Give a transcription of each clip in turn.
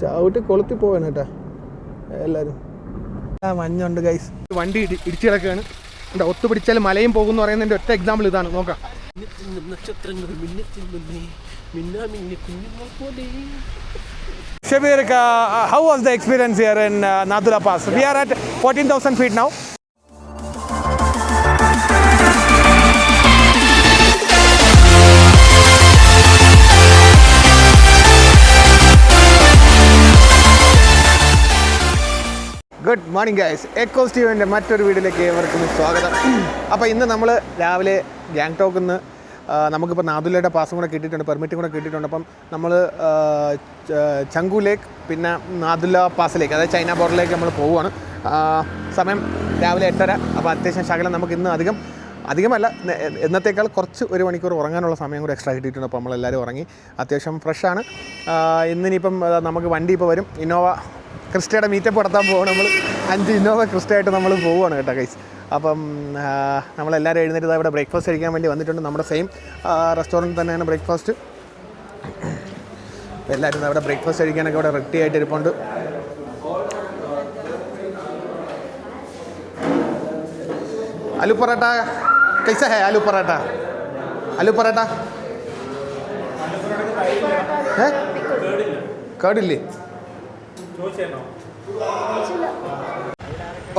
ചവിട്ടി കൊളുത്തി പോവാണ് കേട്ടാ എല്ലാവരും. മഞ്ഞുണ്ട് ഗൈസ്. വണ്ടി ഇടിച്ചു കിടക്കുകയാണ്. എന്താ ഒത്തുപിടിച്ചാൽ മലയും പോകുമെന്ന് പറയുന്നതിൻ്റെ ഒറ്റ എക്സാമ്പിൾ ഇതാണ്. നോക്കാം. Shabir, how was the experience here in Nadula Pass? We are at 14,000 feet now. Good morning guys. Echoes ടിവിൻ്റെ മറ്റൊരു വീഡിയോയിലേക്ക് ഏവർക്കും സ്വാഗതം. അപ്പോൾ ഇന്ന് നമ്മൾ രാവിലെ ഗാങ്ടോക്കിൽ നിന്ന് നമുക്കിപ്പോൾ നാദുലയുടെ പാസും കൂടെ കിട്ടിയിട്ടുണ്ട്, പെർമിറ്റും കൂടെ കിട്ടിയിട്ടുണ്ട്. അപ്പം നമ്മൾ ചങ്കു ലേക്ക് പിന്നെ നാദുല പാസിലേക്ക്, അതായത് ചൈന ബോർഡറിലേക്ക് നമ്മൾ പോവുകയാണ്. സമയം രാവിലെ 8:30. അപ്പോൾ അത്യാവശ്യം ശകലം നമുക്ക് ഇന്ന് അധികമല്ല, എന്നത്തേക്കാൾ കുറച്ച് 1 മണിക്കൂർ ഉറങ്ങാനുള്ള സമയം കൂടെ എക്സ്ട്രാ കിട്ടിയിട്ടുണ്ട്. അപ്പോൾ നമ്മളെല്ലാവരും ഉറങ്ങി അത്യാവശ്യം ഫ്രഷാണ്. ഇന്നിനിപ്പം നമുക്ക് വണ്ടി ഇപ്പോൾ വരും. ഇന്നോവ ക്രിസ്റ്റയുടെ മീറ്റപ്പ് നടത്താൻ പോവുകയാണ്. നമ്മൾ 5 ഇന്നോവ ക്രിസ്റ്റയായിട്ട് നമ്മൾ പോവുകയാണ് കേട്ടോ ഗൈസ്. അപ്പം നമ്മളെല്ലാവരും എഴുന്നേറ്റ് ഇവിടെ ബ്രേക്ക്ഫാസ്റ്റ് കഴിക്കാൻ വേണ്ടി വന്നിട്ടുണ്ട്. നമ്മുടെ സെയിം റെസ്റ്റോറൻറ്റ് തന്നെയാണ് ബ്രേക്ക്ഫാസ്റ്റ്. എല്ലാവരും അവിടെ ബ്രേക്ക്ഫാസ്റ്റ് കഴിക്കാനൊക്കെ ഇവിടെ റെഡി ആയിട്ട് ഇരിപ്പുണ്ട്. आलू पराठा कैसा है? आलू पराठा है? കേടില്ലേ?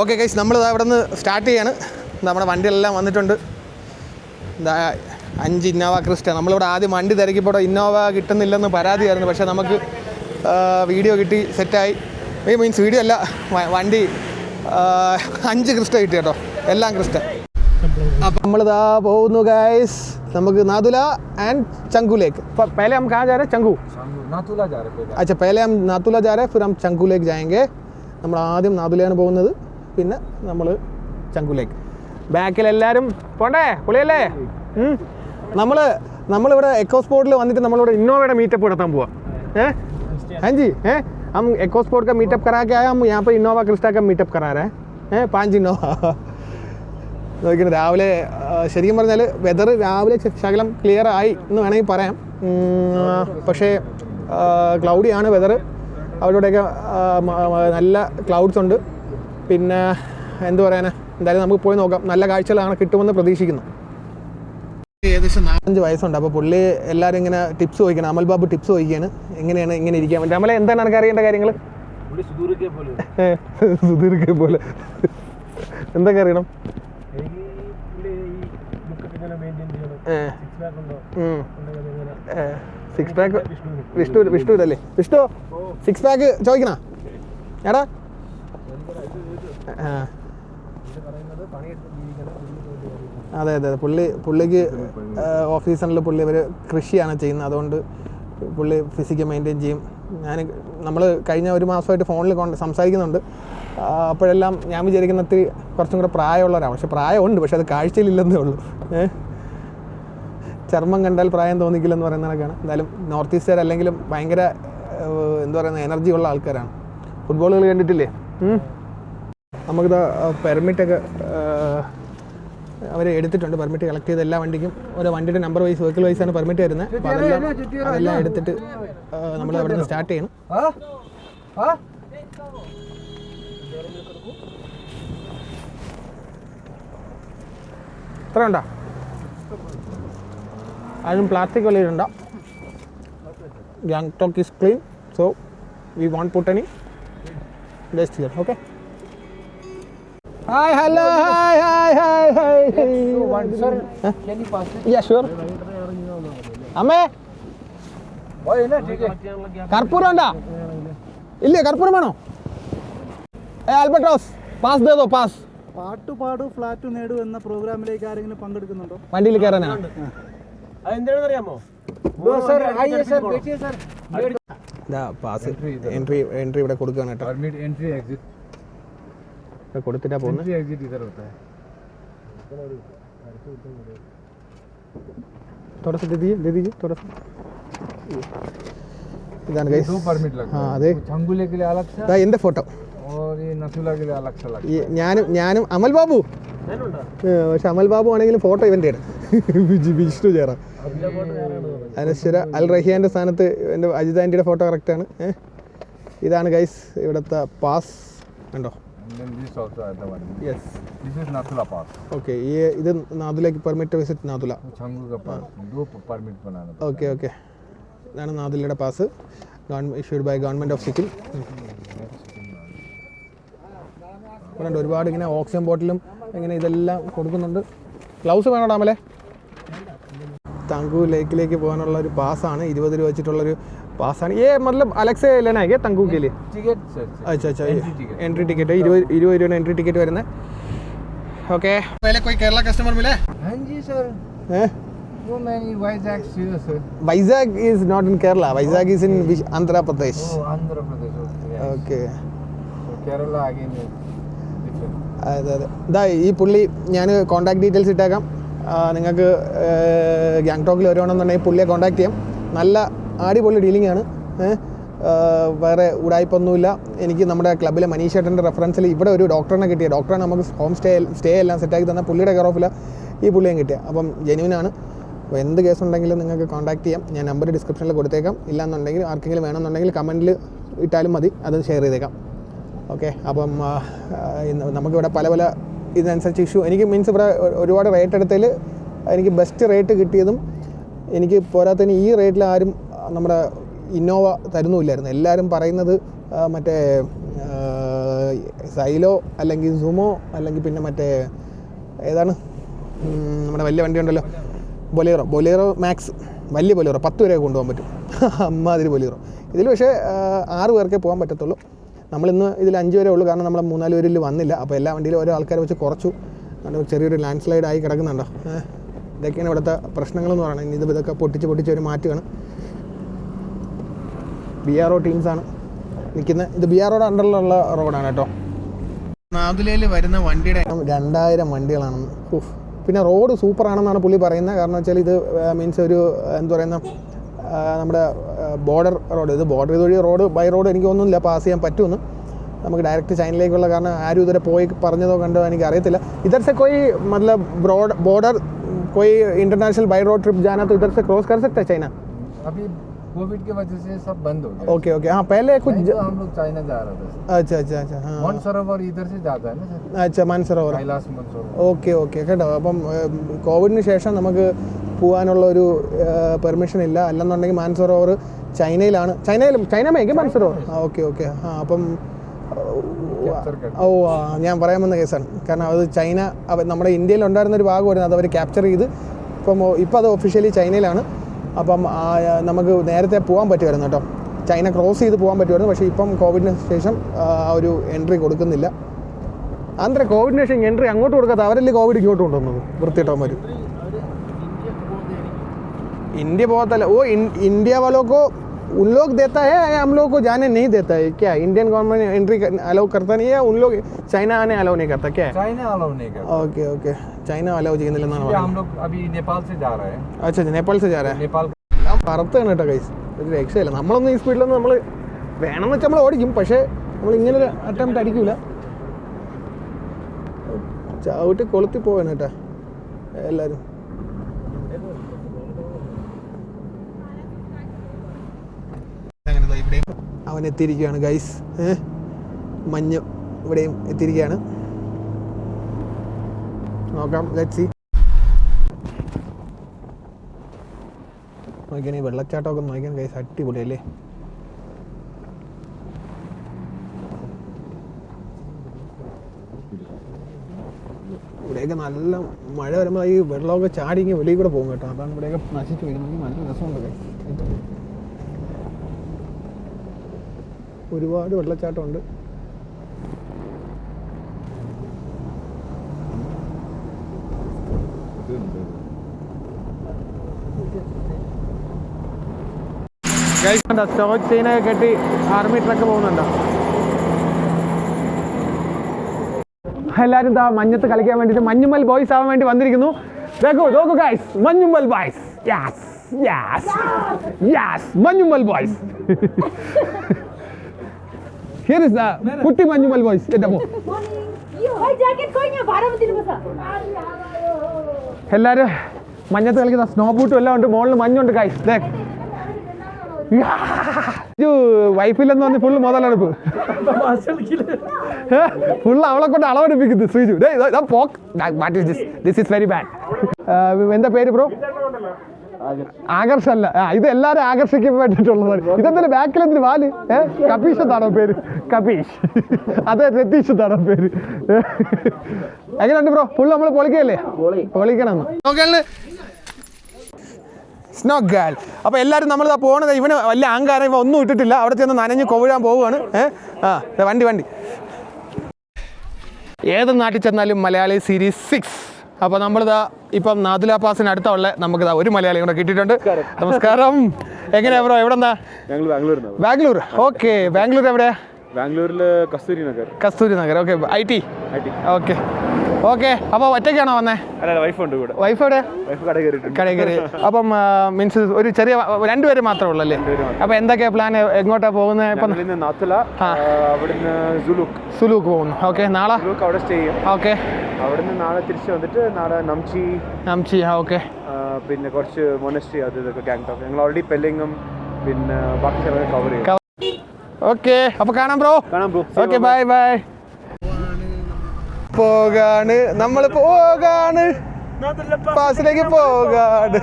ഓക്കെ ഗൈസ്, നമ്മൾ അവിടെ നിന്ന് സ്റ്റാർട്ട് ചെയ്യാണ്. നമ്മുടെ വണ്ടികളെല്ലാം വന്നിട്ടുണ്ട്. 5 ഇന്നോവ ക്രിസ്റ്റ. നമ്മളിവിടെ ആദ്യം വണ്ടി തിരക്കിപ്പോൾ ഇന്നോവ കിട്ടുന്നില്ലെന്ന് പരാതിയായിരുന്നു. പക്ഷേ നമുക്ക് വീഡിയോ കിട്ടി, സെറ്റായി. മീൻസ് വീഡിയോ അല്ല, വണ്ടി 5 ക്രിസ്റ്റ കിട്ടി കേട്ടോ, എല്ലാം ക്രിസ്റ്റ. അപ്പം നമ്മളിതാ പോകുന്നു ഗൈസ്. നമുക്ക് നാദുല ആൻഡ് ചങ്കു ലേക്ക്. पहले हम कहाँ जा रहे हैं? चंगू नाथुला जा रहे हैं. अच्छा, पहले हम नाथुला जा रहे हैं, फिर हम चंगू ലേക്ക് जाएंगे. നമ്മൾ ആദ്യം നാദുലയാണ് പോകുന്നത്, പിന്നെ നമ്മൾ ചങ്കു ലേക്ക്. ബാക്കിലെല്ലാവരും പോണ്ടേ? പൊളിയല്ലേ? നമ്മളിവിടെ എക്കോ സ്പോർട്ടിൽ വന്നിട്ട് നമ്മളിവിടെ ഇന്നോവയുടെ മീറ്റപ്പ് നടത്താൻ പോവാം. हाँ जी, हम एको स्पोर्ट का मीटअप करा के आए. हम यहाँ पे इनोवा क्रिस्टा का मीटअप करा रहे हैं. 5 ഇന്നോവ നോക്കിയിട്ട് രാവിലെ ശരിക്കും പറഞ്ഞാൽ വെതർ രാവിലെ ശകലം ക്ലിയർ ആയി എന്ന് വേണമെങ്കിൽ പറയാം. പക്ഷേ ക്ലൗഡിയാണ് വെതർ. അവിടെയൊക്കെ നല്ല ക്ലൗഡ്സ് ഉണ്ട്. പിന്നെ എന്ത് പറയാനാ, എന്തായാലും നമുക്ക് പോയി നോക്കാം. നല്ല കാഴ്ചകളാണ് കിട്ടുമെന്ന് പ്രതീക്ഷിക്കുന്നു. ഏകദേശം 45 വയസ്സുണ്ട്. അപ്പോൾ പുള്ളി എല്ലാവരും ഇങ്ങനെ ടിപ്സ് ചോദിക്കണം. അമൽ ബാബു ടിപ്സ് ചോദിക്കുകയാണ്, എങ്ങനെയാണ് ഇങ്ങനെ ഇരിക്കാൻ പറ്റും. അമലെ എന്താണ് എനിക്ക് അറിയേണ്ട കാര്യങ്ങൾ? സുധീർക്കെ പോലെ എന്തൊക്കെ അറിയണം? സിക്സ് പാക്ക് വിഷ്ണുരല്ലേ? വിഷ്ണു 6 പാക്ക് ചോദിക്കണ എടാ. അതെ, പുള്ളിക്ക് ഓഫീസിൽ പുള്ളി ഇവർ കൃഷിയാണ് ചെയ്യുന്നത്. അതുകൊണ്ട് പുള്ളി ഫിസിക്ക് മെയിൻറ്റെയിൻ ചെയ്യും. നമ്മൾ കഴിഞ്ഞ 1 മാസമായിട്ട് ഫോണിൽ സംസാരിക്കുന്നുണ്ട്. അപ്പോഴെല്ലാം ഞാൻ വിചാരിക്കുന്നത് കുറച്ചും കൂടെ പ്രായമുള്ളവരാണ്. പക്ഷെ പ്രായമുണ്ട്, പക്ഷെ അത് കാഴ്ചയിലില്ലെന്നേ ഉള്ളൂ. ചർമ്മം കണ്ടാൽ പ്രായം തോന്നിക്കില്ലെന്ന് പറയുന്ന കണക്കാണ്. എന്തായാലും നോർത്ത് ഈസ്റ്റർ അല്ലെങ്കിലും ഭയങ്കര എന്താ പറയുക, എനർജി ഉള്ള ആൾക്കാരാണ്. ഫുട്ബോൾ കളി കണ്ടിട്ടില്ലേ? നമുക്കിത് പെർമിറ്റൊക്കെ അവർ എടുത്തിട്ടുണ്ട്. പെർമിറ്റ് കളക്ട് ചെയ്ത് എല്ലാ വണ്ടിക്കും ഓരോ വണ്ടിയുടെ നമ്പർ വൈസ്, വെഹിക്കിൾ വൈസാണ് പെർമിറ്റ് വരുന്നത്. അപ്പോൾ അതെല്ലാം എടുത്തിട്ട് നമ്മൾ അവിടെ നിന്ന് സ്റ്റാർട്ട് ചെയ്യണം. എത്ര ഉണ്ടോ? അതും പ്ലാസ്റ്റിക് വലിയുണ്ടോ? Gangtok is clean, so we won't put any waste here. Okay. Hi, hello, hi. Sir, can you pass it? Yeah, sure. അമ്മേ, കർപ്പൂരം ഉണ്ടോ? ഇല്ലേ, കർപ്പൂരം വേണോ? ആൽബർട്ടോസ് പാസ് ദേ ദോ, പാസ്. പാട്ടുപാടു ഫ്ലാറ്റ് നേടു എന്ന പ്രോഗ്രാമിലേക്ക് ആരെങ്കിലും പങ്കെടുക്കുന്നുണ്ടോ? വണ്ടിയിൽ കയറാനാണ്. അതെന്താണെന്ന് അറിയാമോ? പാസ് എൻട്രി ഇവിടെ കൊടുക്കുകയാണ് കേട്ടോ. എൻട്രി എക്സിറ്റ് കൊടുത്തിട്ടാ പോകുന്നത്. ഇതാണ് എന്റെ ഫോട്ടോ. ഞാനും അമൽ ബാബു. പക്ഷെ അമൽ ബാബു ആണെങ്കിലും ഫോട്ടോ ഇവൻ്റെ ആണ്. വിഷ്ണു ചേരാ അനശ്വര അൽ റഹിയാൻ്റെ സ്ഥാനത്ത് എൻ്റെ അജിത് ആൻറ്റിയുടെ ഫോട്ടോ കറക്റ്റാണ്. ഇതാണ് ഗൈസ് ഇവിടുത്തെ പാസ് കണ്ടോ. And then this also other one. Yes. This is Nathula Pass. Okay, ഇത് നാദുലേക്ക് permit visit Nathula. Changu ka pass. दो permit बनाना. ഓക്കെ ഓക്കെ, ഇതാണ് നാദുലയുടെ pass, issued by government of Sikkim. ഇവിടെ ഒരുപാട് ഇങ്ങനെ ഓക്സിജൻ ബോട്ടിലും ഇങ്ങനെ ഇതെല്ലാം കൊടുക്കുന്നുണ്ട്. ഗ്ലൗസ് വേണോ ഡാമല്ലേ? തങ്കു ലേക്കിലേക്ക് പോകാനുള്ള ഒരു പാസ്സാണ്, 20 രൂപ വെച്ചിട്ടുള്ളൊരു പാസ്സാണ്. मतलब अलग से लेना है क्या तंगू के लिए? Ticket sir. अच्छा अच्छा, एंट्री टिकट है 20 രൂപ एंट्री टिकट വരുന്നത്. ओके, पहले कोई केरला कस्टमर मिला? हाँ जी sir. So many Vizag serious sir. Vizag is not in Kerala. Vizag is in Andhra Pradesh. Oh, Andhra Pradesh. Okay. So Kerala again is different. അതെ അതെ, ഇതാ ഈ പുള്ളി, ഞാൻ കോൺടാക്ട് ഡീറ്റെയിൽസ് ഇട്ടേക്കാം. നിങ്ങൾക്ക് ഗാങ്ടോക്കിൽ വരുവാണെന്നുണ്ടെങ്കിൽ പുള്ളിയെ കോൺടാക്ട് ചെയ്യാം. നല്ല അടിപൊളി ഡീലിംഗ് ആണ്. വേറെ ഉടായ്പൊന്നുമില്ല. എനിക്ക് നമ്മുടെ ക്ലബ്ബിലെ മനീഷേട്ടൻ്റെ റെഫറൻസിൽ ഇവിടെ ഒരു ഡോക്ടറിനെ കിട്ടിയ ഡോക്ടറാണ് നമുക്ക് ഹോം സ്റ്റേ എല്ലാം സെറ്റാക്കി തന്ന പുള്ളിയുടെ കെയർ ഓഫിലാണ് ഈ പുള്ളിയും കിട്ടിയത്. അപ്പം ജെന്യൂനാണ്. അപ്പോൾ എന്ത് കേസ് ഉണ്ടെങ്കിലും നിങ്ങൾക്ക് കോൺടാക്ട് ചെയ്യാം. ഞാൻ നമ്പർ ഡിസ്ക്രിപ്ഷനിൽ കൊടുത്തേക്കാം. ഇല്ലാന്നുണ്ടെങ്കിൽ ആർക്കെങ്കിലും വേണമെന്നുണ്ടെങ്കിൽ കമൻറ്റിൽ ഇട്ടാലും മതി, അത് ഷെയർ ചെയ്തേക്കാം. ഓക്കെ, അപ്പം നമുക്കിവിടെ പല പല ഇതിനനുസരിച്ച് ഇഷ്യൂ എനിക്ക് മീൻസ് ഇവിടെ ഒരുപാട് റേറ്റ് എടുത്തതിൽ എനിക്ക് ബെസ്റ്റ് റേറ്റ് കിട്ടിയതും എനിക്ക് പോരാത്തതിന് ഈ റേറ്റിൽ ആരും നമ്മുടെ ഇന്നോവ തരുന്നുമില്ലായിരുന്നു. എല്ലാവരും പറയുന്നത് മറ്റേ സൈലോ അല്ലെങ്കിൽ സുമോ അല്ലെങ്കിൽ പിന്നെ മറ്റേ ഏതാണ് നമ്മുടെ വലിയ വണ്ടി ഉണ്ടല്ലോ, ബൊലേറോ മാക്സ്, വലിയ ബൊലേറോ 10 വരെ കൊണ്ടുപോകാൻ പറ്റും. അമ്മാതിരി ബൊലേറോ. ഇതിൽ പക്ഷേ 6 പേർക്കേ പോകാൻ പറ്റത്തുള്ളൂ. നമ്മളിന്ന് ഇതിൽ 5 വരെ ഉള്ളൂ, കാരണം നമ്മൾ 3-4 പേരിൽ വന്നില്ല. അപ്പോൾ എല്ലാ വണ്ടിയിലും ഓരോ ആൾക്കാരെ വെച്ച് കുറച്ചു. ചെറിയൊരു ലാൻഡ് സ്ലൈഡ് ആയി കിടക്കുന്നുണ്ടോ. ഇതൊക്കെയാണ് ഇവിടുത്തെ പ്രശ്നങ്ങളെന്ന് പറയുന്നത്. ഇതൊക്കെ പൊട്ടിച്ച് ഒരു മാറ്റുകയാണ്. BRO ടീംസാണ് നിൽക്കുന്നത്. ഇത് BROയുടെ അണ്ടറിലുള്ള റോഡാണ് കേട്ടോ. നാദുലയിൽ വരുന്ന വണ്ടിയുടെ 2000 വണ്ടികളാണെന്ന്. പിന്നെ റോഡ് സൂപ്പറാണെന്നാണ് പുള്ളി പറയുന്നത്. കാരണം വെച്ചാൽ ഇത് മീൻസ് ഒരു എന്താ പറയുന്ന നമ്മുടെ ബോർഡർ റോഡ്. ഇത് ബോർഡർ ഇതുവഴി റോഡ് ബൈ റോഡ് എനിക്ക് ഒന്നുമില്ല പാസ് ചെയ്യാൻ പറ്റുമെന്ന്. നമുക്ക് ഡയറക്റ്റ് ചൈനയിലേക്കുള്ള, കാരണം ആരും ഇതുവരെ പോയി പറഞ്ഞതോ കണ്ടോ എനിക്ക് അറിയത്തില്ല. इधर से कोई मतलब बॉर्डर कोई इंटरनेशनल बाई रोड ट्रिप जाना तो इधर से क्रॉस कर सकता है चाइना? अभी कोविड की वजह से सब बंद हो गया. ओके ओके, हाँ पहले कुछ तो हम लोग चाइना जा रहे थे. अच्छा अच्छा अच्छा, हाँ मानसरोवर इधर से जाता है ना सर. अच्छा, മാനസരോവർ. കൈലാസ് മാനസരോവർ. ഓക്കെ ഓക്കെ കേട്ടോ. അപ്പം കോവിഡിന് ശേഷം നമുക്ക് പോകാനുള്ള ഒരു പെർമിഷൻ ഇല്ല. അല്ലെന്നുണ്ടെങ്കിൽ മാനസരോവർ ചൈനയിലാണ്. ചൈനമേക്ക് മാനസരോവർ. ഓക്കെ ഓക്കെ, ആ അപ്പം ഞാൻ പറയാൻ വന്ന കേസാണ്. കാരണം അത് ചൈന നമ്മുടെ ഇന്ത്യയിൽ ഉണ്ടായിരുന്നൊരു ഭാഗമായിരുന്നു, അത് അവർ ക്യാപ്ചർ ചെയ്ത് ഇപ്പം അത് ഒഫീഷ്യലി ചൈനയിലാണ്. അപ്പം നമുക്ക് നേരത്തെ പോകാൻ പറ്റുമായിരുന്നു കേട്ടോ, ചൈന ക്രോസ് ചെയ്ത് പോകാൻ പറ്റുമായിരുന്നു. പക്ഷേ ഇപ്പം കോവിഡിന് ശേഷം ആ ഒരു എൻട്രി കൊടുക്കുന്നില്ല. അന്തര കോവിഡിന് ശേഷം എൻട്രി അങ്ങോട്ട് കൊടുക്കാത്ത അവരല്ലേ കോവിഡ് ഇങ്ങോട്ട് കൊണ്ടുവന്നത് വൃത്തിയിട്ടവന്മാർ. इंडिया बहुत अलग. वो इंडिया वालों को उन लोग देता है या हम लोग को जाने नहीं देता है क्या? इंडियन गवर्नमेंट एंट्री अलाउ करता नहीं है, उन लोग चाइना आने अलाउ नहीं करता क्या? चाइना अलाउ नहीं करता. ओके ओके, चाइना अलाउ ചെയ്യുന്നില്ലെന്നാണ് പറയുന്നത്. हम लोग अभी नेपाल से जा रहे हैं. अच्छा नेपाल से जा रहे हैं. नेपाल പറത്താണ് കേട്ടോ ഗൈസ്, ഒരു രക്ഷയില്ല. നമ്മളൊന്നും ഈ സ്പീഡിലൊന്നും നമ്മൾ വേണമെന്ന് വെച്ചാൽ നമ്മൾ ഓടിക്കും, പക്ഷേ നമ്മൾ ഇങ്ങനൊരു അറ്റംപ്റ്റ് അടിക്കില്ല. ചവിട്ടി കൊളുത്തി പോവാണ് കേട്ടോ എല്ലാവരും. ഇവിടെയും അവൻ എത്തിയിരിക്കുകയാണ് ഗൈസ്. മഞ്ഞ് ഇവിടെയും എത്തിയിരിക്കുകയാണ്. നോക്കാം, ലെറ്റ്സ് സീ. നോക്കിയാൽ ഈ വെള്ളച്ചാട്ടമൊക്കെ നോക്കിയാൽ ഗൈസ് അടിപൊളിയല്ലേ. ഇവിടെയൊക്കെ നല്ല മഴ വരുമ്പോൾ ഈ വെള്ളമൊക്കെ ചാടി ഇങ്ങനെ വെളിയിൽ കൂടെ പോകും കേട്ടോ. അതാണ് ഇവിടെയൊക്കെ നശിച്ചു വരുന്നത്. നല്ല രസമുണ്ട് ഗൈസ്. ഒരുപാട് വെള്ളച്ചാട്ടമുണ്ട്. സ്റ്റോക്ക് ചെയിനൊക്കെ കെട്ടി ആർമി ട്രക്ക് പോകുന്നുണ്ടോ? എല്ലാവരും മഞ്ഞത്ത് കളിക്കാൻ വേണ്ടിയിട്ട് മഞ്ഞുമ്മൽ ബോയ്സ് ആവാൻ വേണ്ടി വന്നിരിക്കുന്നു. നോക്കൂ guys, Manjummel boys. Yes yes yes, Manjummel boys. Here is the Putti Manjumal boys. എല്ലാവരും മഞ്ഞത്ത് കളിക്കുന്ന സ്നോ ബൂട്ടും എല്ലാം ഉണ്ട്. മുകളിൽ മഞ്ഞുണ്ട് ഗൈസ്. വൈഫില്ലെന്ന് പറഞ്ഞ് ഫുള്ള് മുതലെടുപ്പ് ഫുള്ള് അവളെ കൊണ്ട് അളവെടുപ്പിക്കുന്നു Sreeju. This is very bad. എന്താ പേര് ബ്രോ? ആകർഷല്ല. ഇത് എല്ലാരും ആകർഷിക്കാൻ വേണ്ടിട്ടുള്ളതാണ്. ഇതെന്തായാലും ബാക്കിൽ എന്തിന് വാല്? കപീഷ് എന്നാണോ പേര്? കപീഷ്. അതെ, രതീഷ് എന്നാണോ പേര്? എങ്ങനെയുണ്ട് ബ്രോ? ഫുള്ള് നമ്മൾ പൊളിക്കല്ലേ? പൊളിക്കണം. Snow girl. അപ്പോൾ എല്ലാവരും നമ്മൾ പോണത് ഇവന് വലിയ അഹങ്കാരം, ഇവ ഒന്നും ഇട്ടിട്ടില്ല. അവിടെ ചെന്ന് നനഞ്ഞ് കൊവിഴാൻ പോവുകയാണ്. വണ്ടി ഏത് നാട്ടിൽ ചെന്നാലും മലയാളി സീരീസ് 6. അപ്പോൾ നമ്മളിതാ ഇപ്പം നാദുല പാസിന് അടുത്തുള്ള നമുക്കിതാ ഒരു മലയാളി കൂടെ കിട്ടിയിട്ടുണ്ട്. നമസ്കാരം. എങ്ങനെയാ ബ്രോ? എവിടെ എന്താ? ബാംഗ്ലൂർ. ഓക്കെ. ബാംഗ്ലൂർ എവിടെയാ? ബാംഗ്ലൂരിൽ കസ്തൂരി നഗർ. ഓക്കെ. IT. ഓക്കെ. അപ്പോൾ ഒറ്റയ്ക്കാണോ വന്നേ? വൈഫുണ്ട് കൂടെ. വൈഫ് എവിടെ? വൈഫ് കടയിൽ കയറി. അപ്പം മീൻസ് ഒരു ചെറിയ രണ്ടുപേര് മാത്രമേ ഉള്ളൂ അല്ലേ? അപ്പോൾ എന്തൊക്കെയാ പ്ലാൻ? എങ്ങോട്ടാ പോകുന്നത്? ഇപ്പം നാത്തുല, അവിടുന്ന് സുലൂക്ക് പോകുന്നു. ഓക്കെ. നാളെ അവിടെ സ്റ്റേ ചെയ്യും. ഓക്കെ. അവിടുന്ന് നാളെ തിരിച്ച് വന്നിട്ട് നാളെ നംചി. ഓക്കെ. പിന്നെ കുറച്ച് മൊനസ്ട്രി അത് ഇതൊക്കെ ഗാങ്ടോക്ക്. ഞങ്ങൾ ഓൾറെഡി പെല്ലിങ്ങും പിന്നെ ബാക്കി സ്ഥലങ്ങൾ കവർ ചെയ്യും. ഓക്കെ. അപ്പോൾ കാണാം ബ്രോ. ഓക്കെ. ബൈ. നമ്മൾ പോകാണ് പാസിലേക്ക് പോകാണ്.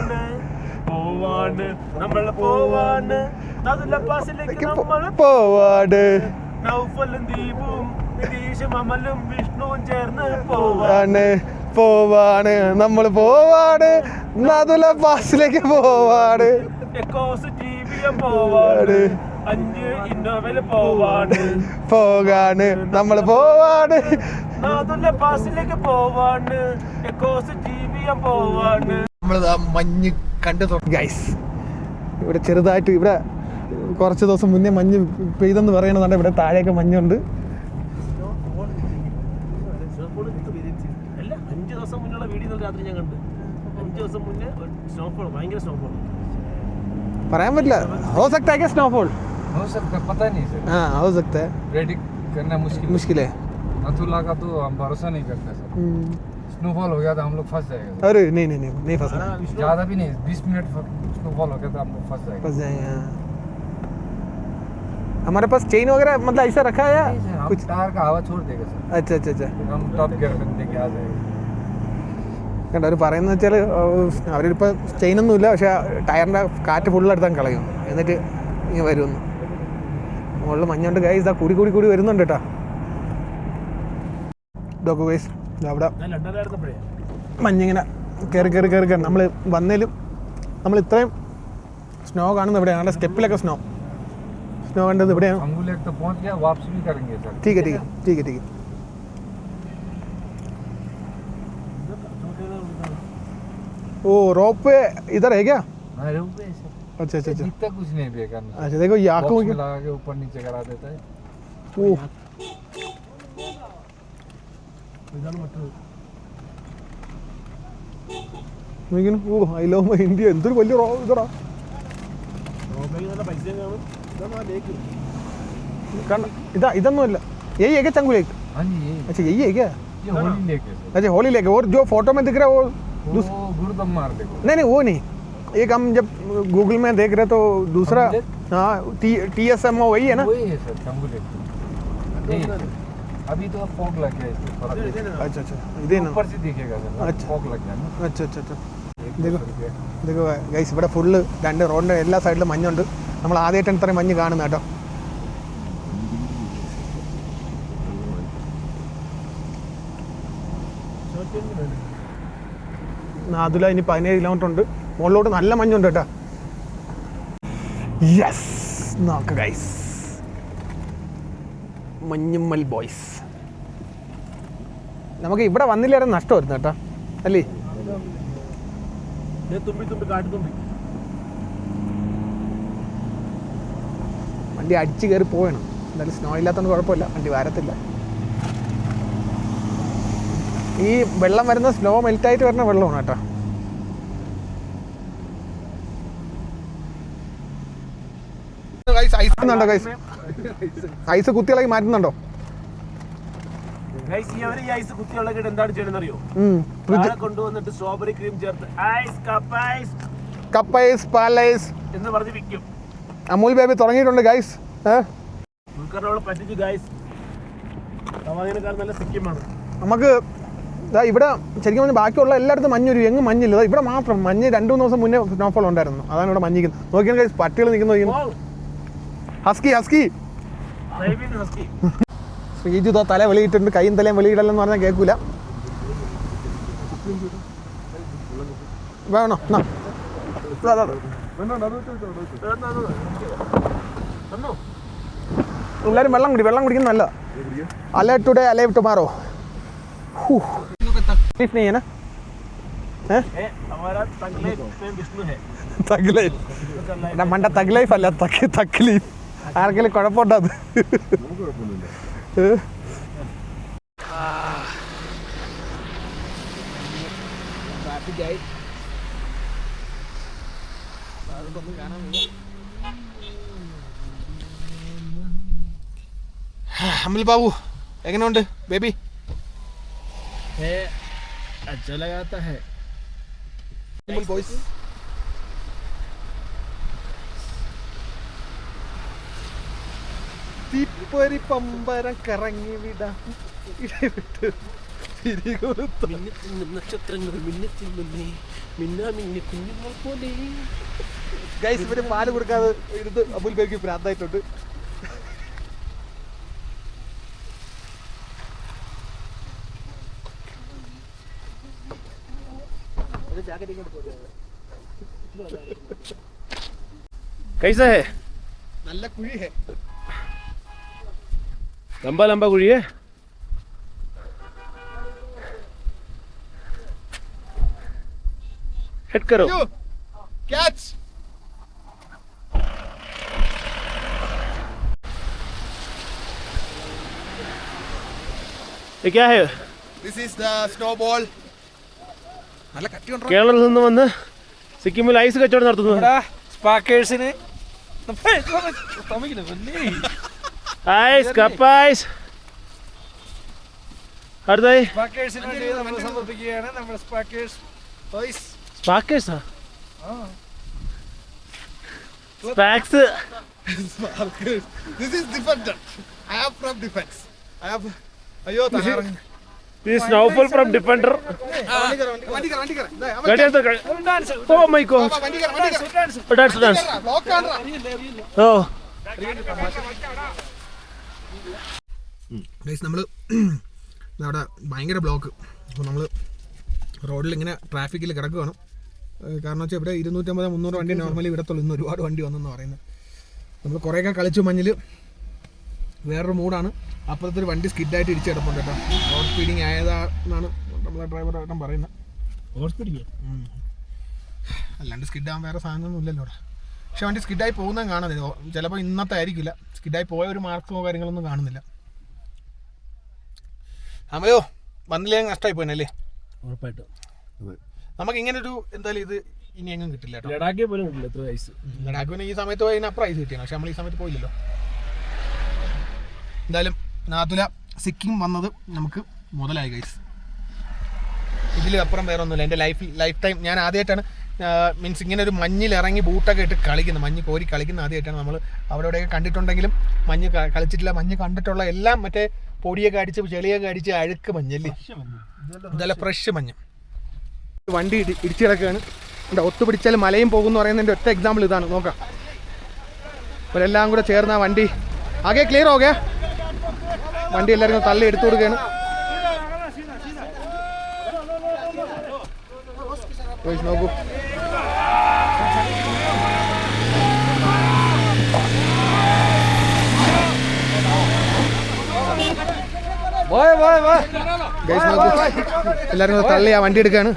നമ്മൾ പോവാണ് നാദുല പാസിലേക്ക് പോവാണ്. നമ്മൾ പോവാണ് നമ്മളിതാ മഞ്ഞ് കണ്ടു ഗൈസ്. ഇവിടെ ചെറുതായിട്ട് ഇവിടെ കുറച്ച് ദിവസം മുന്നേ മഞ്ഞ് പെയ്തെന്ന് പറയണതാണ്. ഇവിടെ താഴെയൊക്കെ മഞ്ഞുണ്ട്. 5 ദിവസം മുന്നുള്ള വീഡിയോ രാത്രി ഞാൻ കണ്ടു. 5 ദിവസം മുന്നേ സ്നോഫോൾ, ഭയങ്കര സ്നോഫോൾ. പറയാൻ പറ്റില്ല. हो सकता है क्या स्नोफॉल? हो सकता है, पता नहीं सर. हाँ, हो सकता है. प्रेडिक्ट करना मुश्किल है. नाथुला का तो हम भरोसा नहीं करते सर. स्नोफॉल हो गया तो हम लोग फंस जाएंगे. अरे नहीं फंसा. ज़्यादा भी नहीं, 20 मिनट स्नोफॉल हो गया तो हम लोग फंस जाएंगे. हमारे पास चेन वगैरह मतलब ऐसा रखा है या कुछ? टायर का हवा छोड़ देगा सर. अच्छा. हम टॉप गियर में लेके आ जाएंगे. കണ്ട അവർ പറയുന്നത് വെച്ചാൽ അവരിപ്പോൾ ചെയിനൊന്നുമില്ല, പക്ഷേ ടയറിൻ്റെ കാറ്റ് ഫുള്ളെടുത്താൽ കളയും, എന്നിട്ട് ഇങ്ങനെ വരുമെന്ന്. മുകളിൽ മഞ്ഞുണ്ട് ഗൈസ്. ഇതാ കൂടി വരുന്നുണ്ട് കേട്ടോ. ഇതൊക്കെ ഗൈസ് അവിടെ മഞ്ഞിങ്ങനെ കയറി നമ്മൾ വന്നേലും നമ്മൾ ഇത്രയും സ്നോ കാണുന്നത് ഇവിടെയാണ്. അവിടെ സ്റ്റെപ്പിലൊക്കെ സ്നോ കണ്ടത് ഇവിടെയാണ്. ठीक है. ओ रोप पे इधर है क्या? अच्छा. इतना कुछ नहीं पे करना. अच्छा देखो ये आंखों में लगा के ऊपर नीचे करा देता है. ओ लेकिन वो आई लव माय इंडिया എന്തൊരു വലിയ ഇതറാ. ഇതൊന്നുമല്ല. यही है क्या चंगू लेक? हाँ जी. अच्छा यही है क्या? ये होली लेक है सर. अच्छा होली लेक. और जो फोटो में दिख रहा है वो गुरुदम्मार देखो. नहीं वो नहीं. एक हम जब गूगल में देख रहे तो दूसरा. हाँ TSMO वही है ना? वही है सर चंगू लेक. अभी तो फॉग लग गया है. अच्छा इधे ना ऊपर से दिखेगा सर. अच्छा. फॉग लग गया ना. अच्छा. देखो ഗൈസ് ഇവിടെ ഫുള്ള് രണ്ട് റോഡിൻ്റെ എല്ലാ സൈഡിലും മഞ്ഞുണ്ട്. നമ്മൾ ആദ്യമായിട്ടാണ് ഇത്രയും മഞ്ഞ് കാണുന്നത് കേട്ടോ. നാദുല ഇനി 17 കിലോമീറ്റർ ഉണ്ട്. മുകളിലോട്ട് നല്ല മഞ്ഞുണ്ട് കേട്ടോ. യെസ് നോക്ക് ഗൈസ്, മഞ്ഞുമ്മൽ ബോയ്സ്. നമുക്ക് ഇവിടെ വന്നില്ലായിരുന്നു നഷ്ടമായിരുന്നു കേട്ടോ അല്ലേ? വണ്ടി അടിച്ച് കയറി പോകണം. എന്തായാലും സ്നോ ഇല്ലാത്തതുകൊണ്ട് കുഴപ്പമില്ല, വണ്ടി വരത്തില്ല. ഈ വെള്ളം വരുന്ന സ്നോ മെൽറ്റായിട്ട് വരുന്ന വെള്ളമാണ് കേട്ടോ. ഐസ് കുത്തിയിളകി മാറ്റുന്നുണ്ടോ? എന്താണ് ചെയ്യണമെന്നറിയോ? കൊണ്ടുവന്നിട്ട് സ്ട്രോബെറി ക്രീം ചേർത്ത് ice cup ice cup ice പാൽ ഐസ് എന്ന് പറഞ്ഞ് വിൽക്കും. അമൂൽ ബേബി തുടങ്ങിയിട്ടുണ്ട് ഗൈസ്. ഉൾക്കാരോട് പറ്റിച്ചു ഗൈസ്. തവാങ്ങിനെക്കാൾ നല്ല സിക്കിമാണ്. നമുക്ക് ഇവിടെ ശരിക്കും പറഞ്ഞാൽ ബാക്കിയുള്ള എല്ലായിടത്തും മഞ്ഞൊരു എങ്ങും മഞ്ഞില്ല. ഇവിടെ മാത്രം മഞ്ഞ് 2-3 ദിവസം മുന്നേ സ്നോഫോൾ ഉണ്ടായിരുന്നു. അതാണ് ഇവിടെ മഞ്ഞിക്കുന്നത്. നോക്കിയാണ് ഗൈസ്, പട്ടികൾ നിൽക്കുന്നു. ഹസ്കി ശ്രീജു തല വെളിയിട്ടുണ്ട്. കൈയും തലയും വെളിയിടല്ലെന്ന് പറഞ്ഞാൽ കേൾക്കൂല. വേണോ? എല്ലാവരും വെള്ളം കുടിക്കുന്ന നല്ല. Alive today alive tomorrow. तकलीफ नहीं है ना? हमारा तकलीफ में विष्णु है. തഗ്ലൈഫ് മണ്ട തഗ്ലൈഫ് അല്ല തക്ലീഫ്. ആർക്കെങ്കിലും കുഴപ്പമുണ്ടോ? അത് അമൽ ബാബു എങ്ങനെയുണ്ട് ബേബി? अच्छा लगाता है. തീപ്പൊരി പമ്പരം കറങ്ങി വിടാം. നക്ഷത്രങ്ങൾ മിന്നത്തിൽ മുന്നേ മിന്നാമിന്നി കുഞ്ഞുങ്ങൾ പോലെ. ഗൈസ് ഇവര് പാല് കൊടുക്കാതെ എടുത്ത് അമൂൽ ബേബിക്ക് ഭ്രാന്തായിട്ടുണ്ട്. कैसा है? നല്ല കുഴി ഹേ. लंबा कुड़ी है. हिट करो. Catch. ये क्या है? This is the snowball. നല്ല കട്ടിയുണ്ടോ? കേരളത്തിൽ നിന്ന് വന്ന് സിക്കിമിൽ ഐസ് കച്ചവടം നടത്തുന്നു. സ്പാക്കേഴ്സിന് ഐസ് കപ്പ് ഐസ്. അടുത്തായി സ്പാക്കേഴ്സിന് വേണ്ടി നമ്മൾ സമർപ്പിക്കുകയാണ് നമ്മുടെ സ്പാക്കേഴ്സ്. സ്പാക്കേഴ്സാ? സ്പാക്സ്. This is defender. I am from defense. I have അയ്യോ തകർന്നു. This snowfall from defender. വണ്ടി കയറ്. Oh my god. Dance. Oh. Guys നമ്മൾ അവിടെ ഭയങ്കര ബ്ലോക്ക്. അപ്പോൾ നമ്മൾ റോഡിൽ ഇങ്ങനെ ട്രാഫിക്കിൽ കിടക്കുകയാണ്. കാരണം വെച്ചാൽ ഇവിടെ 250-300 വണ്ടി നോർമലി വിടത്തുള്ളൂ. ഇന്ന് ഒരുപാട് വണ്ടി വന്നെന്ന് പറയുന്നത്. നമ്മൾ കുറേയൊക്കെ കളിച്ചു മഞ്ഞിൽ. വേറൊരു മൂഡാണ്. അപ്പുറത്തെ ഒരു വണ്ടി സ്കിഡായിട്ട് ഇടിച്ച് കിടപ്പുണ്ട് കേട്ടോ. ഓവർ സ്പീഡിങ് ആയതാണെന്നാണ് നമ്മളെ ഡ്രൈവർ ഏട്ടൻ പറയുന്നത്. ഓവർ സ്പീഡിങ് അല്ലാണ്ട് സ്കിഡാകാൻ വേറെ സാധനമൊന്നും ഇല്ലല്ലോ അവിടെ. പക്ഷെ വണ്ടി സ്കിഡായി പോകുന്നതും കാണുന്നില്ല. ചിലപ്പോൾ ഇന്നത്തെ ആയിരിക്കില്ല. സ്കിഡായി പോയ ഒരു മാർക്കോ കാര്യങ്ങളൊന്നും കാണുന്നില്ല. അമ്മയോ വന്നില്ലെങ്കിൽ നഷ്ടമായി പോയല്ലേ? ഉറപ്പായിട്ടും. നമുക്ക് ഇങ്ങനെ ഒരു എന്തായാലും ഇത് ഇനി എങ്ങും കിട്ടില്ല കേട്ടോ. ലഡാക്കിൽ പോലും കിട്ടില്ല എത്ര ഐസ്. ലഡാക്കിന് ഈ സമയത്ത് പോയി അപ്പുറം ഐസ് കിട്ടിയാണ്. പക്ഷെ നമ്മൾ ഈ സമയത്ത് പോയില്ലല്ലോ. എന്തായാലും നാതുല സിക്കിം വന്നത് നമുക്ക് മുതലായി ഗൈസ്. ഇതിലും അപ്പുറം വേറെ ഒന്നുമില്ല. എൻ്റെ ലൈഫ് ടൈം ഞാൻ ആദ്യമായിട്ടാണ് മീൻസ് ഇങ്ങനെ ഒരു മഞ്ഞിൽ ഇറങ്ങി ബൂട്ടൊക്കെ ഇട്ട് കളിക്കുന്നത്. മഞ്ഞ് കോരി കളിക്കുന്ന ആദ്യമായിട്ടാണ്. നമ്മൾ അവിടെ ഇവിടെയൊക്കെ കണ്ടിട്ടുണ്ടെങ്കിലും മഞ്ഞ് കളിച്ചിട്ടില്ല. മഞ്ഞ് കണ്ടിട്ടുള്ള എല്ലാം മറ്റേ പൊടിയൊക്കെ അടിച്ച് ചെളിയൊക്കെ അടിച്ച് അഴുക്ക് മഞ്ഞല്ലേ. ഇതല്ല ഫ്രഷ് മഞ്ഞ്. വണ്ടി ഇടിച്ചു കിടക്കുകയാണ്. എൻ്റെ ഒത്തുപിടിച്ചാൽ മലയും പോകുമെന്ന് പറയുന്നതിൻ്റെ ഒറ്റ എക്സാമ്പിൾ ഇതാണ്. നോക്കാം. ഇവരെല്ലാം കൂടെ ചേർന്ന് ആ വണ്ടി ആകെ ക്ലിയർ ഓകെ വണ്ടി എല്ലാവരും തള്ളി എടുത്തു കൊടുക്കുകയാണ്. നോക്കൂ. എല്ലാവരും തള്ളി ആ വണ്ടി എടുക്കുകയാണ്.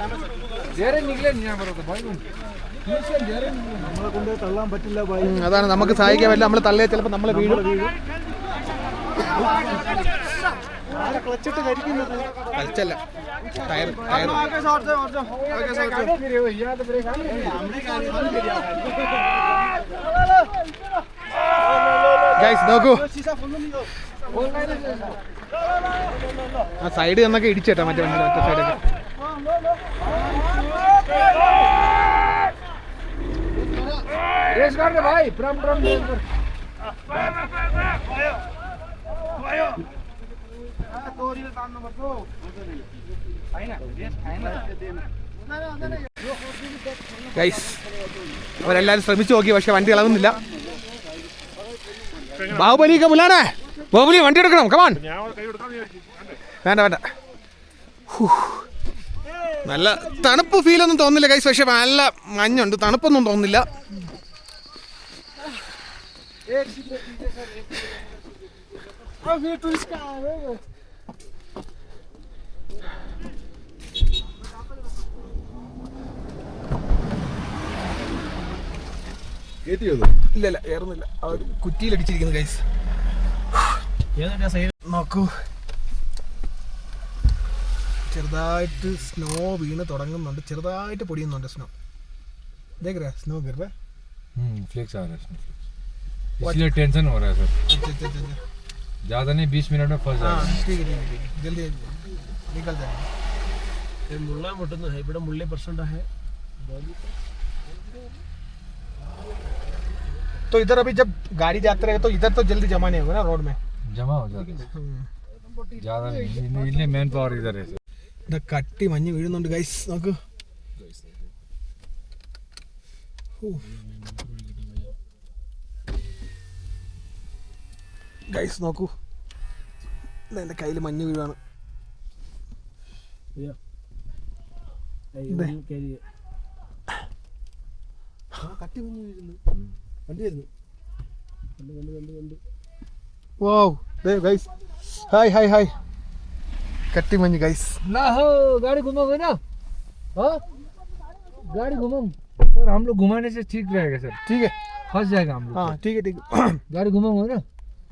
നമ്മളെ കൊണ്ട് തള്ളാൻ പറ്റില്ല. അതാണ് നമുക്ക് സഹായിക്കാൻ പറ്റില്ല. നമ്മൾ തള്ളിയാൽ ചിലപ്പോൾ നമ്മൾ വീഴും. ക്ലച്ചിട്ട് കരിക്കുന്നത് കളിച്ചല്ല ടയർ ഗൈസ് നോക്കൂ. ആ സൈഡ് എന്നൊക്കെ ഇടിച്ചേട്ടാ മറ്റേ വണ്ടി മറ്റേ സൈഡൊക്കെ. रेस कर दे भाई प्रम रेस कर ഗൈസ് അവരെല്ലാവരും ശ്രമിച്ചു നോക്കി, പക്ഷെ വണ്ടി ഇളകുന്നില്ല. ബാഹുബലിക്ക് മുല്ലാണേ, ബാഹുബലി വണ്ടി എടുക്കണം, കമാൺ. വേണ്ട വേണ്ട. നല്ല തണുപ്പ് ഫീലൊന്നും തോന്നില്ല ഗൈസ്, പക്ഷെ നല്ല മഞ്ഞുണ്ട്, തണുപ്പൊന്നും തോന്നില്ല. ഇല്ല ഇല്ല കയറുന്നില്ല, അവർ കുറ്റിയിലടിച്ചിരിക്കുന്നു ഗൈസ്. നോക്കൂ, ചെറുതായിട്ട് സ്നോ വീണ് തുടങ്ങുന്നുണ്ട്, ചെറുതായിട്ട് പൊടിയുന്നുണ്ട് സ്നോ. देख स्नो गिर रहा है, फ्लेक्स आ रहा है, इसलिए टेंशन हो रहा है सर. ज़्यादा नहीं, 20 मिनट में फंस जाएगा. ठीक है जल्दी निकल जाएगा. मुल्ला मोटन है बड़ा मुल्ले परसेंट है. तो इधर अभी जब गाड़ी जाते रहे तो इधर तो जल्दी जमा नहीं होगा ना रोड में, जमा हो जाता है. ज़्यादा नहीं, इसलिए मैन पावर इधर है. ഇതാ കട്ടി മഞ്ഞ് വീഴുന്നുണ്ട് ഗൈസ്, നോക്ക്. ഗൈസ് നോക്കൂ, എൻ്റെ കയ്യിൽ മഞ്ഞ് വീഴുവാണ്. കട്ടി മഞ്ഞ് വീഴുന്നു, വണ്ടി വരുന്നു. വാവ് ഗൈസ്, ഹായ് ഹായ് ഹായ്. कट्टी मंज गाइस ना हो गाड़ी घुमाओगे ना, हाँ गाड़ी घुमाओ सर, हम लोग घुमाने से ठीक रहेगा सर. ठीक है, फंस जाएगा हम लोग. हाँ ठीक है ठीक है. गाड़ी घुमाओगे ना,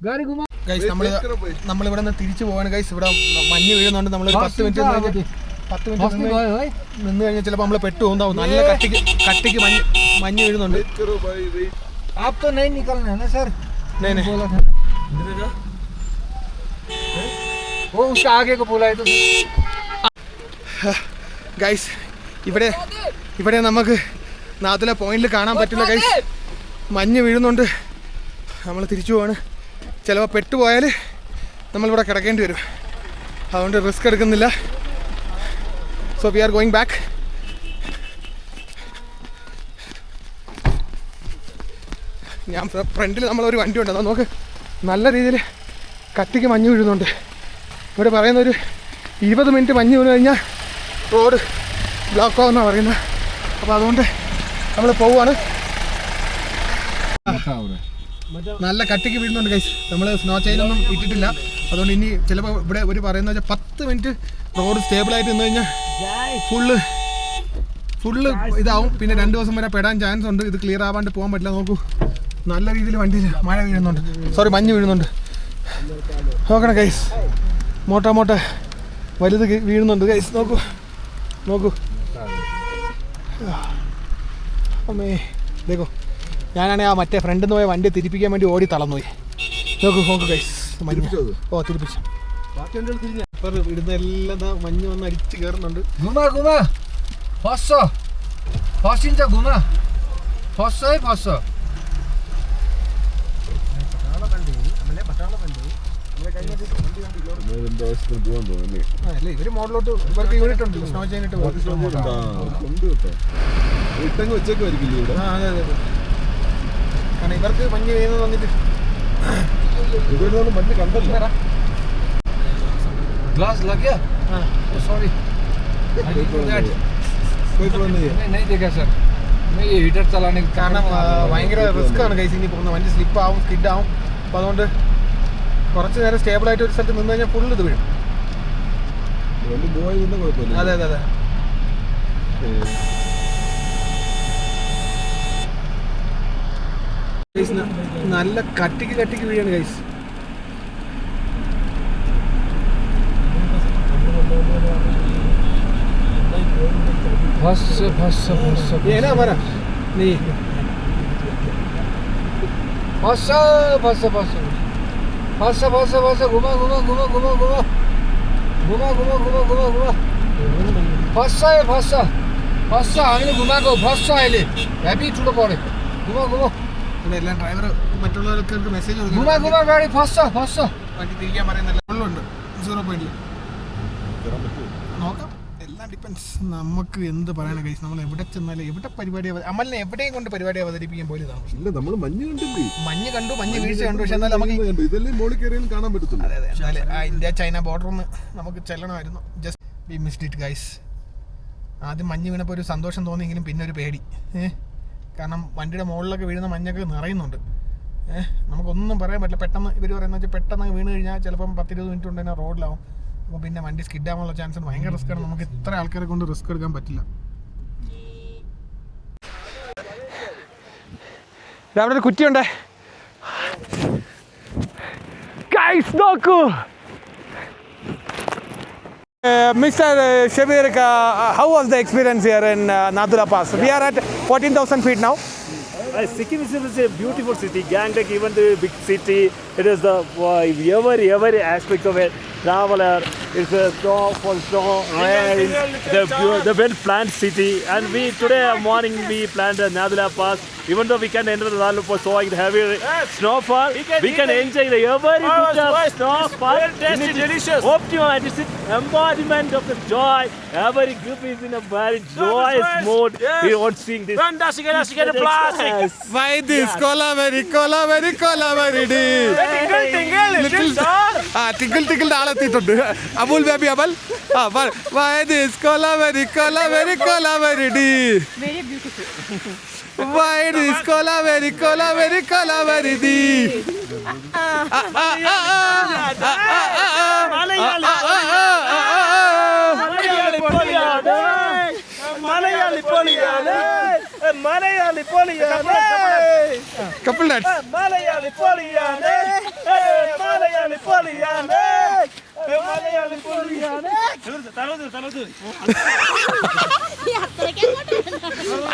गाड़ी घुमा. ഗൈസ് നമ്മളിവിടെ നിന്ന് തിരിച്ചു പോവാണ് ഗൈസ്. ഇവിടെ മഞ്ഞ് വീഴുന്നുണ്ട്, നമ്മൾ 10 മിനിറ്റ് നിന്ന് കഴിഞ്ഞാൽ ചിലപ്പോൾ നമ്മൾ പെട്ടു പോകുന്നതാവും. നല്ല കട്ടിക്ക് മഞ്ഞ് വീഴുന്നുണ്ട്. आप तो नहीं निकलना है ना सर, नहीं बोला था ना, वो उसका आगे को बोला है तो. ഗൈസ് ഇവിടെ നമുക്ക് നാദുല പോയിന്റിൽ കാണാൻ പറ്റില്ല ഗൈസ്, മഞ്ഞ് വീഴുന്നുണ്ട്. നമ്മൾ തിരിച്ചു പോവാണ്, ചിലപ്പോൾ പെട്ടുപോയാൽ നമ്മളിവിടെ കിടക്കേണ്ടി വരും, അതുകൊണ്ട് റിസ്ക് എടുക്കുന്നില്ല. So we are going back. ഞാൻ ഫ്രണ്ടിൽ നമ്മളൊരു വണ്ടി ഉണ്ട്, അതാ നോക്ക്, നല്ല രീതിയിൽ കട്ടിക്ക് മഞ്ഞ് വീഴുന്നുണ്ട്. ഇവിടെ പറയുന്ന ഒരു 20 മിനിറ്റ് മഞ്ഞ് വീണ് കഴിഞ്ഞാൽ റോഡ് ബ്ലോക്ക് ആവുമെന്നാണ് പറയുന്നത്. അപ്പോൾ അതുകൊണ്ട് നമ്മൾ പോവുകയാണ്. നല്ല കട്ടിക്ക് വീഴുന്നുണ്ട് ഗൈസ്. നമ്മൾ സ്നോ ചെയിനൊന്നും ഇട്ടിട്ടില്ല, അതുകൊണ്ട് ഇനി ചിലപ്പോൾ ഇവിടെ ഒരു പറയുന്നത് വെച്ചാൽ 10 മിനിറ്റ് റോഡ് സ്റ്റേബിളായിട്ട് നിന്ന് കഴിഞ്ഞാൽ ഫുള്ള് ഇതാവും. പിന്നെ 2 ദിവസം വരെ പെടാൻ ചാൻസ് ഉണ്ട്. ഇത് ക്ലിയർ ആവാണ്ട് പോകാൻ പറ്റില്ല. നോക്കൂ, നല്ല രീതിയിൽ വണ്ടിയിൽ മഴ വീഴുന്നുണ്ട്, മഞ്ഞ് വീഴുന്നുണ്ട്. നോക്കണം ഗൈസ്, മോട്ട വലുത് വീഴുന്നുണ്ട് ഗൈസ്. നോക്കൂ അമ്മേ, ദേക്കോ. ഞാനാണെങ്കിൽ ആ മറ്റേ ഫ്രണ്ടിൽ നിന്ന് പോയ വണ്ടി തിരിപ്പിക്കാൻ വേണ്ടി ഓടി തളർന്നുപോയി. നോക്കൂ ഗൈസ്, തിരിപ്പിച്ചു. ഇടുന്ന എല്ലാം മഞ്ഞ് വന്ന് അടിച്ച് കയറുന്നുണ്ട്. അല്ലേ ഇവര് മോഡലോട്ട് ഇവർക്ക് യൂണിറ്റ് ഉണ്ട്, സ്നോ ചെയിനിട്ട്. അതെ കാരണം ഇവർക്ക് മഞ്ഞ് വീഴുന്നത് വന്നിട്ട് മഞ്ഞ് കണ്ടല്ലോ. ग्लास लग गया, सॉरी नहीं देखा सर, मैं ये हीटर चलाने के കാരണം ഭയങ്കര റിസ്ക് ആണ് ഗൈസ്. ഇനി പോകുന്ന വണ്ടി സ്ലിപ്പ് ആവും, സ്കിഡ് ആവും. അപ്പോൾ അതുകൊണ്ട് കുറച്ച് നേരം സ്റ്റേബിളായിട്ട് ഒരു സ്ഥലത്ത് നിന്ന് കഴിഞ്ഞാൽ ഫുള്ള് ഇത് വീഴും. അതെ നല്ല കട്ടിക്ക് വീഴാണ് ഗൈസ്. ഏനാ മര നീ घुमा हामीले घुमाएको फस्छ अहिले हेभी ठुलो पऱ्यो. घुमा घुमा ഇവിടെ എല്ലാം ഡ്രൈവർ മറ്റുള്ളവർക്ക് മെസ്സേജ് घुमा घुमा गाड़ी फास्ट फास्ट വണ്ടി തിരിക്കാൻ പറയുന്നില്ല. ഉള്ളുണ്ട് 0 പോയിന്റിൽ നോക്കാം. എല്ലാം ഡിപ്പെൻസ്. നമുക്ക് എന്ത് പറയാനാണ് കഴിച്ച് നമ്മൾ എവിടെ ചെന്നാലും എവിടെ പരിപാടി അമലിനെ എവിടെയും കൊണ്ട് പരിപാടി അവതരിപ്പിക്കാൻ പോലും ഇതാണ്. നമ്മൾ മഞ്ഞ് കണ്ടില്ലേ? മഞ്ഞ് കണ്ടു, മഞ്ഞ് വീഴ്ച കണ്ടു. പക്ഷെ എന്നാലും നമുക്ക് ഇതെല്ലാം മോളിൽ കയറിയാലും കാണാൻ പറ്റത്തില്ല. അതെ അതെ. എന്നാലും ആ ഇന്ത്യ ചൈന ബോർഡർ ഒന്ന് നമുക്ക് ചെല്ലണമായിരുന്നു. Just we missed it guys. ആദ്യം മഞ്ഞ് വീണപ്പോൾ ഒരു സന്തോഷം തോന്നിയെങ്കിലും പിന്നെ ഒരു പേടി. കാരണം വണ്ടിയുടെ മുകളിലൊക്കെ വീഴുന്ന മഞ്ഞൊക്കെ നിറയുന്നുണ്ട്. നമുക്കൊന്നും പറയാൻ പറ്റില്ല. പെട്ടെന്ന് ഇവർ പറയുന്നത് വെച്ചാൽ പെട്ടെന്ന് വീണ് കഴിഞ്ഞാൽ ചിലപ്പം 10-20 മിനിറ്റ് കൊണ്ട് തന്നെ റോഡിലാവും. അപ്പോൾ പിന്നെ വണ്ടി സ്കിഡ് ആവാനുള്ള ചാൻസ് ഭയങ്കര റിസ്ക്കാണ്. നമുക്ക് ഇത്ര ആൾക്കാരെ കൊണ്ട് റിസ്ക് എടുക്കാൻ പറ്റില്ല. അവിടെ ഒരു കുറ്റിയുണ്ടേ ഗൈസ്, നോക്കൂ. Mr. Shabir, how was the experience here in Nadula Pass? We are at 14,000 feet now. Sikkim is a beautiful city. Gangtok, even the big city, it is the every aspect of it. Traveler, it's a snow, rain, the well-planned city. And we today morning we planned the Nadula Pass. Even though we can enter the Nadula Pass showing heavy snowfall, we can enjoy the every bit of snowfall. Tasty, delicious. Optimum, it is embodiment of the joy. Every group is in a very joyous mood. We want seeing this. Fantastic plastic. Why this? Cola very D. Tickle ആളെത്തിയിട്ടുണ്ട്. Abul baby അബൽ. Why this? Cola very D. Very beautiful. Why this? Cola very D. Couple nuts.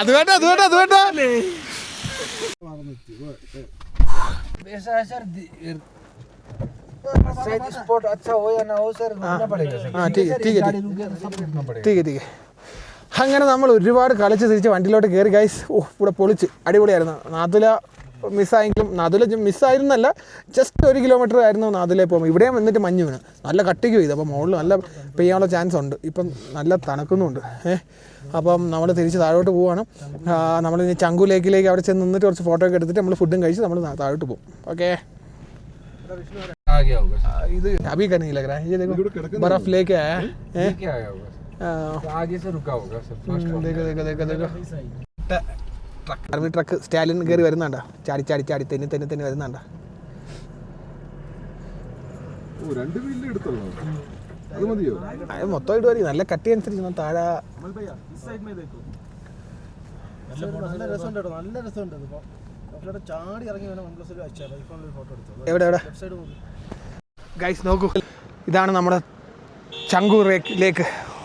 അത് വേണ്ട. ऐसा है sir शायद spot अच्छा हो या ना हो सर घूमना पड़ेगा सर. ठीक है. सब रुकना पड़ेगा. ठीक है. അങ്ങനെ നമ്മൾ ഒരുപാട് കളിച്ച് തിരിച്ച് വണ്ടിയിലോട്ട് കയറി ഗൈസ്. ഇവിടെ പൊളിച്ച് അടിപൊളിയായിരുന്നു. നാദുല മിസ്സായെങ്കിലും നാദുല മിസ്സായിരുന്നല്ല, ജസ്റ്റ് 1 കിലോമീറ്റർ ആയിരുന്നു നാദുലയിൽ പോകുമ്പോൾ. ഇവിടെയും വന്നിട്ട് മഞ്ഞ് വീണ് നല്ല കട്ടിക്ക് പെയ്തു. അപ്പോൾ മുകളിൽ നല്ല പെയ്യാനുള്ള ചാൻസ് ഉണ്ട്. ഇപ്പം നല്ല തണുക്കുന്നുണ്ട്. അപ്പം നമ്മൾ തിരിച്ച് താഴോട്ട് പോവുകയാണ്. നമ്മളിനി ചങ്കു ലേക്കിലേക്ക് അവിടെ ചെന്ന് നിന്നിട്ട് കുറച്ച് ഫോട്ടോ ഒക്കെ എടുത്തിട്ട് നമ്മൾ ഫുഡും കഴിച്ച് നമ്മൾ താഴോട്ട് പോകും. ഓക്കെ. ഇത് അഭി का नहीं लग रहा है. ये देखो बर्फ लेके आया है. आगे से रुका होगा सर. देखो ആർമി ട്രക്ക് സ്റ്റാലിൻ കയറി വരുന്നുണ്ടോ? ചാടി തെന്നി വരുന്നുണ്ടോ? 2 വീലിൽ എടുത്തോളൂ. അത് മതിയോ? അത് മൊത്തം ഇട്ട് വരും. നല്ല കട്ടി അനുസരിച്ച് താഴെ. നല്ല രസമുണ്ട്. ചാടി ഇറങ്ങി എവിടെ ഗൈസ് നോക്കൂ. ഇതാണ് നമ്മുടെ ചങ്കു ലേക്ക്.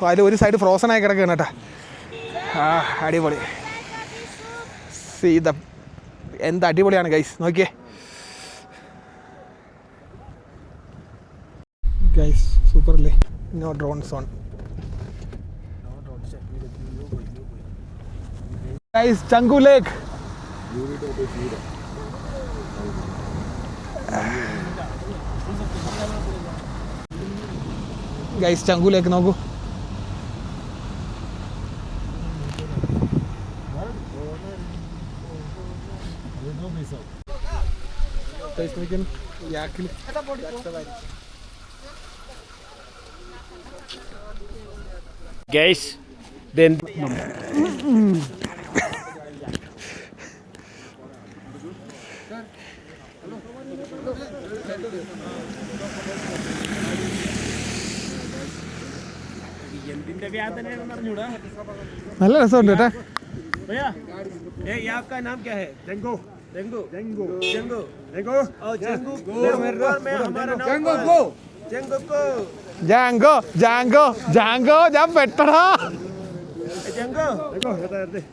അതിൽ ഒരു സൈഡ് ഫ്രോസൺ ആയി കിടക്കുകയാണ് കേട്ടോ. അടിപൊളി. എന്ത് അടിപൊളിയാണ് ഗൈസ്, നോക്കിയേ guys. Superly. No drone zone guys. Changu ലേക്ക്. ഗൈസ് ചങ്കു ലേക്ക് നോക്കൂ. Guys, then നല്ല രസമുണ്ട് കേട്ടോ. भैया ये आपका नाम क्या है? जेंगो और जेंगो में हमारा नाम ജാങ്കോ ഞാൻ പെട്ടടാ. जेंगो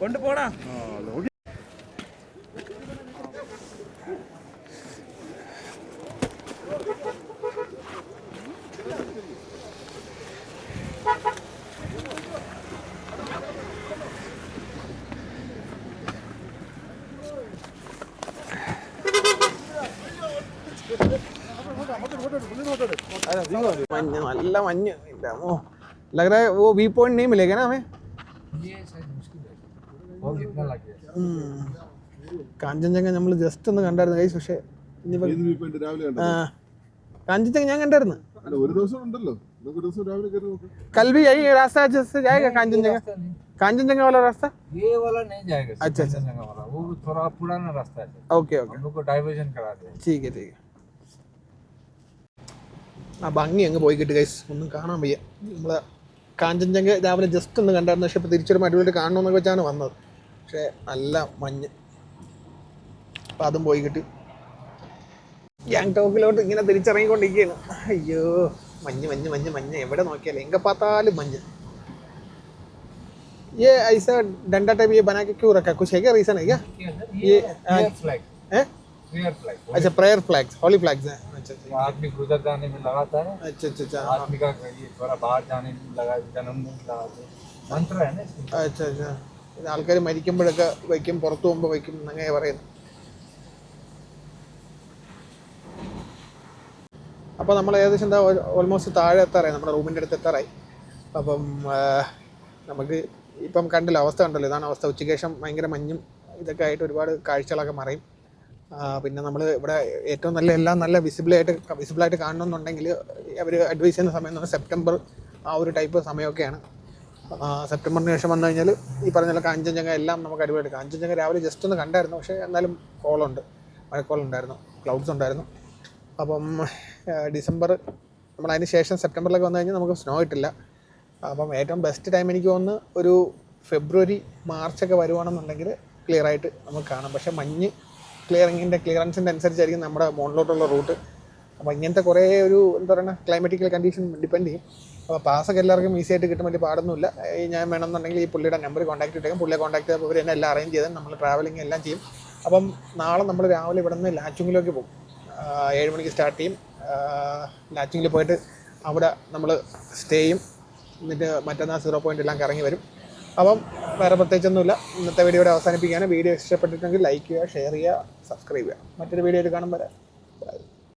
കൊണ്ട് പോടാ. മഞ്ഞ് നല്ല മഞ്ഞ് लग रहा है वो व्यू पॉइंट नहीं मिलेगा ना हमें കാഞ്ചൻജംഗ നമ്മൾ ജസ്റ്റ് ഒന്ന് കണ്ടായിരുന്നു ഗൈസ് പക്ഷേ രാവിലെ കാഞ്ചൻജംഗ ഞാൻ കണ്ടായിരുന്നു ഒരു ദിവസം ഉണ്ടല്ലോ നമുക്ക് ഒരു ദിവസം രാവിലെ കയറി നോക്കാം कल भी यही रास्ता से जाएगा कांचनजंगा वाला रास्ता ये वाला नहीं जाएगा अच्छा, अच्छा। कांचनजंगा वाला वो थोड़ा पुराना रास्ता है ओके ओके हम लोग को डाइवर्जन करा दे ठीक है ആ ഭംഗി അങ്ങ് പോയി കിട്ടി ഗൈസ് ഒന്നും കാണാൻ വയ്യ നമ്മൾ കാഞ്ചൻജംഗ രാവിലെ ജസ്റ്റ് ഒന്ന് കണ്ടായിരുന്നു പക്ഷേ ഇപ്പോൾ തിരിച്ചൊരു അടിപൊളി കാണണമെന്നൊക്കെ വെച്ചാണ് വന്നത് പക്ഷേ നല്ല മഞ്ഞ് അപ്പം അതും പോയി കിട്ടി ഗാങ്ടോക്കിലോട്ട് ഇങ്ങനെ തിരിച്ചിറങ്ങിക്കൊണ്ടിരിക്കുകയാണ് അയ്യോ മഞ്ഞ് മഞ്ഞ് മഞ്ഞ് മഞ്ഞ് എവിടെ നോക്കിയാലും എങ്ക പാത്താലും മഞ്ഞ് ये ऐसा डंडा टाइप ये बना के क्यों रखा है कुछ है क्या रीज़न है क्या ये फ्लैग है प्रेयर फ्लैग अच्छा प्रेयर फ्लैग्स हॉली फ्लैग्स हैं अच्छा अच्छा आदमी गुजर जाने में लगाता है अच्छा अच्छा अच्छा आदमी का ये थोड़ा बाहर जाने में लगा जन्मदिन लगाते मंत्र है ना इसमें अच्छा अच्छा ഇത് ആൾക്കാർ മരിക്കുമ്പോഴൊക്കെ വയ്ക്കും പുറത്തു പോകുമ്പോൾ വയ്ക്കും അങ്ങനെ പറയുന്നു അപ്പോൾ നമ്മൾ ഏകദേശം എന്താ ഓൾമോസ്റ്റ് താഴെ എത്താറായി നമ്മുടെ റൂമിൻ്റെ അടുത്ത് എത്താറായി അപ്പം നമുക്ക് ഇപ്പം കണ്ടില്ല അവസ്ഥ കണ്ടല്ലോ ഇതാണ് അവസ്ഥ ഉച്ചയ്ക്ക് ശേഷം ഭയങ്കര മഞ്ഞും ഇതൊക്കെ ആയിട്ട് ഒരുപാട് കാഴ്ചകളൊക്കെ മറയും പിന്നെ നമ്മൾ ഇവിടെ ഏറ്റവും നല്ല എല്ലാം നല്ല വിസിബിളായിട്ട് കാണണമെന്നുണ്ടെങ്കിൽ അവർ അഡ്വൈസ് ചെയ്യുന്ന സമയം എന്ന് പറഞ്ഞാൽ സെപ്റ്റംബർ ആ ഒരു ടൈപ്പ് സമയമൊക്കെയാണ് സെപ്റ്റംബറിന് ശേഷം വന്നു കഴിഞ്ഞാൽ ഈ പറഞ്ഞ കാഞ്ചൻജംഗ എല്ലാം നമുക്ക് അടിപൊളിയായിട്ട് കാഞ്ചൻജംഗ രാവിലെ ജസ്റ്റ് ഒന്ന് കണ്ടായിരുന്നു പക്ഷേ എന്നാലും മഴക്കോളുണ്ടായിരുന്നു ക്ലൗഡ്സ് ഉണ്ടായിരുന്നു അപ്പം ഡിസംബർ നമ്മളതിന് ശേഷം സെപ്റ്റംബറിലൊക്കെ വന്നു കഴിഞ്ഞാൽ നമുക്ക് സ്നോ കിട്ടില്ല അപ്പം ഏറ്റവും ബെസ്റ്റ് ടൈം എനിക്ക് തോന്നുന്നു ഒരു ഫെബ്രുവരി മാർച്ചൊക്കെ വരുവാണെന്നുണ്ടെങ്കിൽ ക്ലിയറായിട്ട് നമുക്ക് കാണാം പക്ഷേ മഞ്ഞ് ക്ലിയറൻസിൻ്റെ അനുസരിച്ചായിരിക്കും നമ്മുടെ മുകളിലോട്ടുള്ള റൂട്ട് അപ്പോൾ ഇങ്ങനത്തെ കുറേ ഒരു എന്താ പറയുക ക്ലൈമറ്റിക്കൽ കണ്ടീഷൻ ഡിപ്പെൻഡ് ചെയ്യും അപ്പോൾ പാസ്സൊക്കെ എല്ലാവർക്കും ഈസി ആയിട്ട് കിട്ടും വലിയ പാടൊന്നുമില്ല ഞാൻ വേണമെന്നുണ്ടെങ്കിൽ ഈ പുള്ളിയുടെ നമ്പർ കോൺടാക്ട് ഇട്ടേക്കും പുള്ളിയെ കോൺടാക്ട് ചെയ്തപ്പോൾ ഇവർ എന്നെ എല്ലാം അറേഞ്ച് ചെയ്താൽ നമ്മൾ ട്രാവലിംഗ് എല്ലാം ചെയ്യും അപ്പം നാളെ നമ്മൾ രാവിലെ ഇവിടെ നിന്ന് ലാച്ചുങ്ങിലേക്ക് പോകും 7 മണിക്ക് സ്റ്റാർട്ട് ചെയ്യും ലാച്ചുങ്ങിൽ പോയിട്ട് അവിടെ നമ്മൾ സ്റ്റേ ചെയ്യും എന്നിട്ട് മറ്റന്നാൾ 0 പോയിൻ്റ് എല്ലാം കറങ്ങി വരും അപ്പം വേറെ പ്രത്യേകിച്ചൊന്നുമില്ല ഇന്നത്തെ വീഡിയോ അവസാനിപ്പിക്കുകയാണ് വീഡിയോ ഇഷ്ടപ്പെട്ടിട്ടുണ്ടെങ്കിൽ ലൈക്ക് ചെയ്യുക ഷെയർ ചെയ്യുക സബ്സ്ക്രൈബ് ചെയ്യുക മറ്റൊരു വീഡിയോ കാണുമ്പോൾ